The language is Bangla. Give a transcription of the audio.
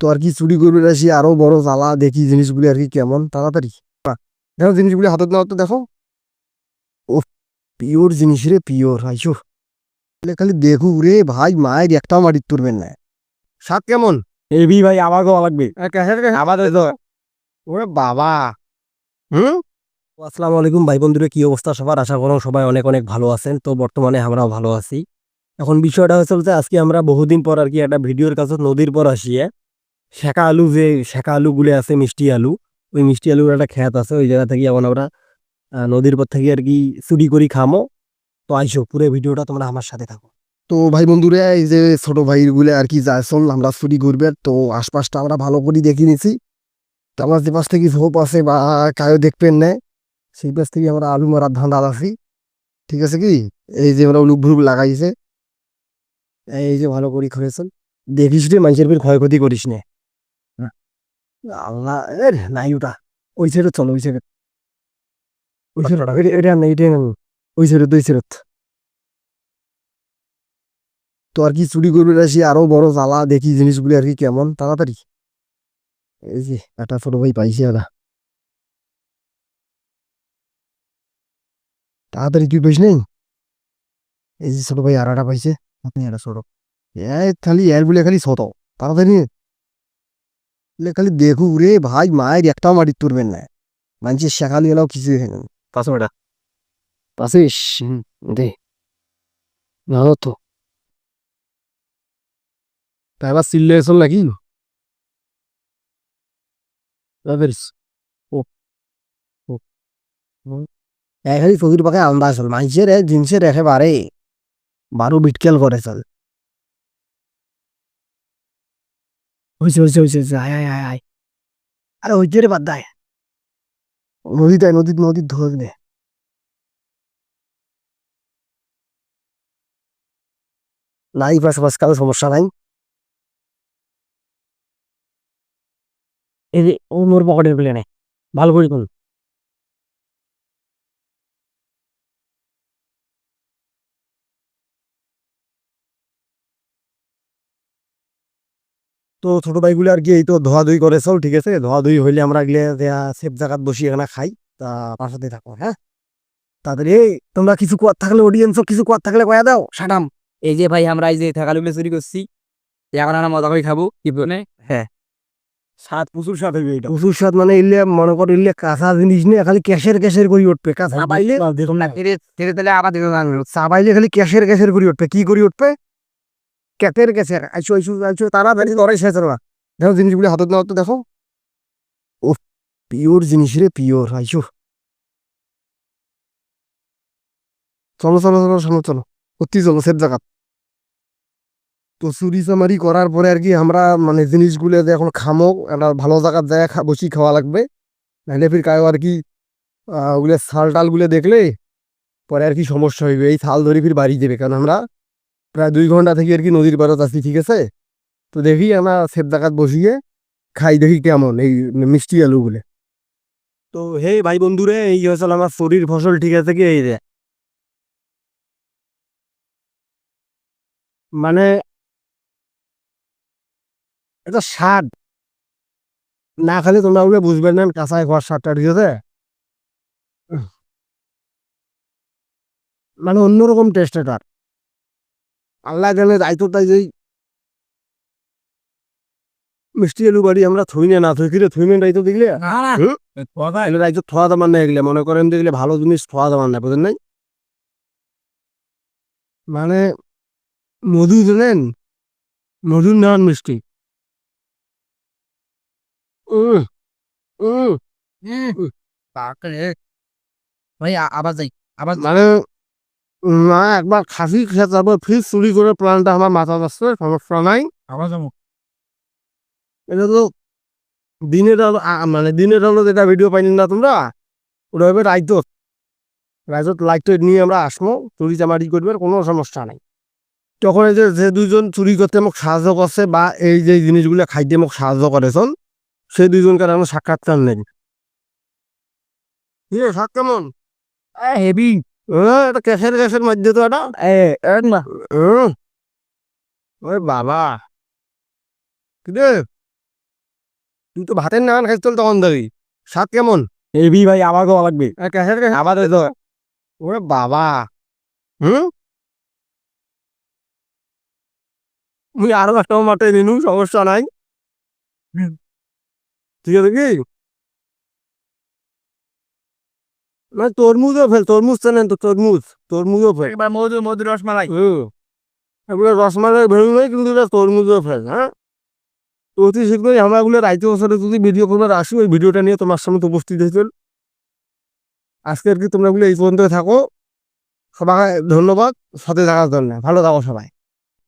তো আর কি চুরি করবে আসি আরো বড় জ্বালা দেখি জিনিসগুলি আর কি কেমন তাড়াতাড়ি দেখো জিনিসগুলি হাতে নেওয়া তো দেখো। ও পিওর জিনিস রে, পিওর আইসো। খালি দেখু রে ভাই, মায়ের একটাও মাটির তুলবেন না। স্বাদ কেমন? এবি ভাই আমাকেও লাগবে আমাদের তো ওরে বাবা। হুম। আসসালামু আলাইকুম ভাই বন্ধুরা, কি অবস্থা সবার? আশা করো সবাই অনেক অনেক ভালো আছেন। তো বর্তমানে আমরাও ভালো আছি। এখন বিষয়টা হচ্ছে বলতে আজকে আমরা বহুদিন পর আর কি একটা ভিডিওর কাছে নদীর পর আসিয়ে শেখা আলু, যে শেখা আলু গুলো আছে মিষ্টি আলু, ওই মিষ্টি আলুর একটা ক্ষেত আছে, ওই জায়গা থেকে এখন আমরা নদীর পর থেকে আর কি চুরি করি খামো। তো আইসো পুরো ভিডিওটা তোমরা আমার সাথে থাকো। তো ভাই বন্ধুরা, এই যে ছোট ভাই গুলো আর কি যাইছল আমরা চুরি করবে, তো আশপাশটা আমরা ভালো করে দেখে নিছি। তো আমার যে পাশ থেকে ঝোপ আছে বা কায়ও দেখবেন না, সেই পাশ থেকে আমরা আলু মারার ধান্দা আছি। ঠিক আছে কি, এই যে আমরা উলুক ভুলুক লাগাইছে, এই যে ভালো করি খয়েছেন, দেখিস রে মানুষের ফের ক্ষয়ক্ষতি করিস নে। আল্লাহ নাই ওটা, ওই সাইডে চলো, ওই সাইডে, ওই সাইড এটা না, এটা না, ওই সাইডে, দুই সাইড। তো আর কি চুরি করবে আসি আরো বড় জ্বালা দেখি জিনিসগুলি আর কি কেমন তাড়াতাড়ি। এই যে একটা ছোট ভাই পাইছে, ওরা তাড়াতাড়ি তুই পাইস নেই। এই যে ছোট ভাই আর একটা পাইছে, আপনি একটা ছোট খালি এর বলে খালি ছোট তাড়াতাড়ি খালি দেখু রে ভাই, মায়ের একটাও মাটির তুলবেন না। মানুষের শেখালি এলাও কিছু পাঁচশো টাকা পাশিস দে, ভালো তো। তা এবার চিল্লে চল নাকি? ও ও খালি চোখের পাখে আন্দাজ চল মানুষের জিনিসের একেবারে বারো বিটকেল করে চল। হয়েছে হয়েছে হয়েছে, আয় আয় আয় আয়, আরে হইতে রে বাদ দায়, নদীতে নদীর নদীর ধর নে। নাই পাশ পাশ কারো সমস্যা নাই। এই যে ও মোর পকেটের প্লেনে ভালো করি কোন। তো ছোট ভাইগুলো আর কি এই তো ধোয়াধুয়ি করে চল, ঠিক আছে? ধোয়াধুয়ি হইলে আমরা গিয়ে সেফ জায়গাত বসি এখানে খাই। তা আমার সাথে থাকো, হ্যাঁ? তাড়াতাড়ি এই তোমরা কিছু কোয়ার থাকলে, অডিয়েন্সও কিছু কোয়ার থাকলে কয়া দাও, সাটাম। এই যে ভাই আমরা এই যে থাকালুগুলো চুরি করছি, এখন আমরা মজা করে খাবো কি বলে। হ্যাঁ, স্বাদ প্রচুর স্বাদ হইবে এটা। প্রচুর স্বাদ, মানে ইলে মনে করো ইলে কাঁচা জিনিস নিয়ে খালি ক্যাশের ক্যাশের করি উঠবে, কাঁচা পাইলে দেখুন না তেরে তেরে তাহলে আবার দেখুন চা পাইলে খালি ক্যাশের ক্যাশের করি উঠবে, কি করি উঠবে? ক্যাটের ক্যাশের আইসো আইসো আইসো, তাড়াতাড়ি ধরাই শেষ না। দেখো জিনিসগুলি হাতে নেওয়া তো দেখো। ও পিওর জিনিস রে, পিওর আইসো। চলো চলো চলো চলো চলো, সত্যি চলো সেফ জায়গা। তো চুরি চামারি করার পরে আর কি আমরা মানে জিনিসগুলো যে এখন খামো একটা ভালো জায়গার জায়গায় বসি খাওয়া লাগবে, নাহলে ফির কায়ো আর কি ওগুলো ছাল টাল গুলো দেখলে পরে আর কি সমস্যা হইবে, এই ছাল ধরে ফির বাড়ি দেবে, কারণ আমরা প্রায় 2 ঘন্টা থেকে আর কি নদীর পাড়ত আছি, ঠিক আছে? তো দেখি আমরা সেফ জায়গাত বসিয়ে খাই, দেখি কেমন এই মিষ্টি আলুগুলো। তো হে ভাই বন্ধুরে, এই হয়েছিল আমার শরীর ফসল, ঠিক আছে কি? এই যে মানে এটা স্বাদ না খালি তোমরা ওগুলো বুঝবে না, কাঁচায় খাওয়ার স্বাদটা, ঠিক আছে? মানে অন্যরকম টেস্ট এটার, আল্লাহ জানে। দায়িত্ব তাই যে মিষ্টি আলু বাড়ি আমরা থই না থই কিরে থই মেন দায়িত্ব দেখলে দায়িত্ব থোয়া দামান না, এগুলো মনে করেন দেখলে ভালো জিনিস থোয়া দামান না, বুঝেন নাই? মানে মধু জানেন, মধুর নান মিষ্টি। উম, উম, উম। ভাই আবার যাই আবার মানে না, একবার খাসি খেয়ে তারপর ফির চুরি করে প্ল্যানটা আমার মাথা আসছে, সমস্যা নাই। আবার যাবো। এটা তো দিনের আলো মানে দিনের আলো যেটা ভিডিও পাইনি না তোমরা, ওটা হবে রাইতত। রাইতত লাইট নিয়ে আমরা আসবো, চুরি চামারি করবে, কোনো সমস্যা নাই। তখন এই যে যে দুইজন চুরি করতে মোক সাহায্য করছে বা এই যে জিনিসগুলো খাইতে মোক সাহায্য করেছেন, সেই দুইজনকে আমার সাক্ষাৎকার নেই। কি রে, স্বাদ কেমন? হেভি এটা ক্যাশের ক্যাশের মধ্যে তো এটা না ওই বাবা, কি রে তুই তো ভাতের নান খাইছ চল তখন ধরি স্বাদ কেমন এবি ভাই আমাকেও ভালো লাগবে ক্যাশের আবার তো ওরে বাবা হুম মুই আরো একটা মাঠে নিনু সমস্যা নাই ঠিক আছে কি না তরমুজও ফেল তরমুজ জানেন তো তরমুজও ফেল এবার মধু মধু রসমালাই এগুলো রসমালাই ভেলু নেই কিন্তু এটা তরমুজও ফেল হ্যাঁ তো অতি শীঘ্রই আমরা এগুলো রাইতে বছরে যদি ভিডিও করবার আসি ওই ভিডিওটা নিয়ে তোমার সামনে তো উপস্থিত হয়েছিল আজকে আর কি তোমরা এগুলো এই পর্যন্ত থাকো সবাই ধন্যবাদ সাথে থাকার জন্য ভালো থাকো সবাই